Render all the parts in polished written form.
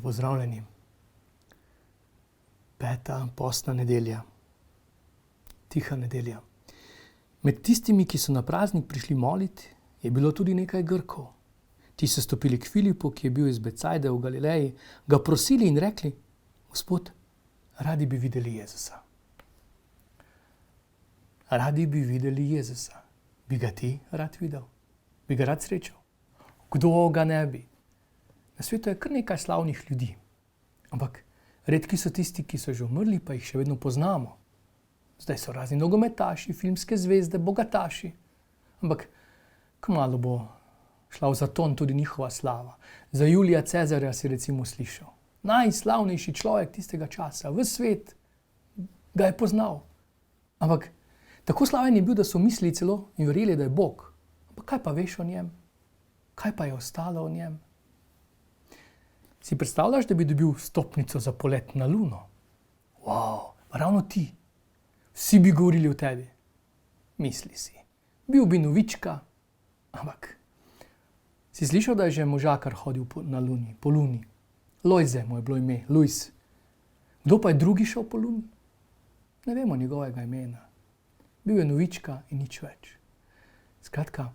pozdravljeni. 5. postna nedelja, tiha nedelja. Med tistimi, ki so na praznik prišli moliti, je bilo tudi nekaj Grkov. Ti so stopili k Filipu, ki je bil iz Becajde v Galileji, ga prosili in rekli: Gospod, radi bi videli Jezusa. Radi bi videli Jezusa. Bi ga ti rad videl? Bi ga rad srečal? Kdo ga ne bi? Na svetu je kar nekaj slavnih ljudi. Ampak redki so tisti, ki so že umrli, pa jih še vedno poznamo. Zdaj so razni nogometaši, filmske zvezde, bogataši. Ampak kmalu bo šla v zaton tudi njihova slava. Za Julija Cezarja si recimo slišal. Najslavnejši človek tistega časa, ves svet ga je poznal. Ampak tako slaven je bil, da so mislili celo in verjeli, da je Bog. Ampak kaj pa veš o njem? Kaj pa je ostalo o njem? Si predstavljaš, da bi dobil stopnico za polet na Luno? Wow, ravno ti. Vsi bi govorili o tebi. Misli si. Bil bi novička, ampak si slišal, da je že možakar hodil po Luni? Lojze mu je bilo ime, Luis. Kdo pa je drugi šel po Luni? Ne vemo njegovega imena. Bil je novička in nič več. Skratka,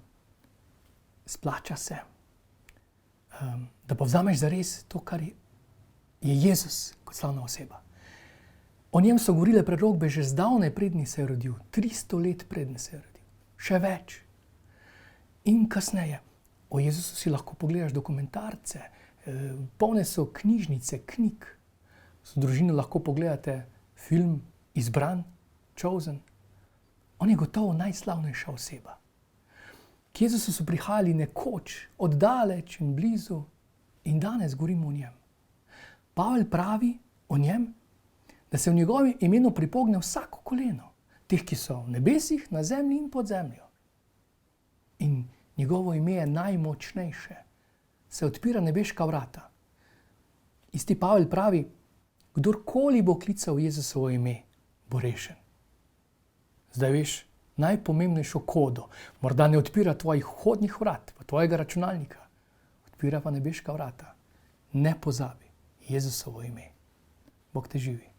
splača se, da pa vzameš zares to, kar je Jezus kot slavna oseba. O njem so govorile prerokbe že zdavnaj, predni se je rodil. 300 let predni se je rodil. Še več. In kasneje. O Jezusu si lahko pogledaš dokumentarce, polne so knjižnice, knjig. Z družino lahko pogledate film Izbran, Chosen. On je gotovo najslavnejša oseba. K Jezusu so prihajali nekoč, oddaleč in blizu, in danes govorimo o njem. Pavel pravi o njem, da se v njegovem imenu pripogne vsako koleno, teh, ki so v nebesih, na zemlji in pod zemljo. In njegovo ime je najmočnejše. Se odpira nebeška vrata. Isti Pavel pravi, kdorkoli bo klical Jezusovo ime, bo rešen. Zdaj veš najpomembnejšo kodo. Morda ne odpira tvojih vhodnih vrat, pa tvojega računalnika. Odpira pa nebeška vrata. Ne pozabi Jezusovo ime. Bog te živi.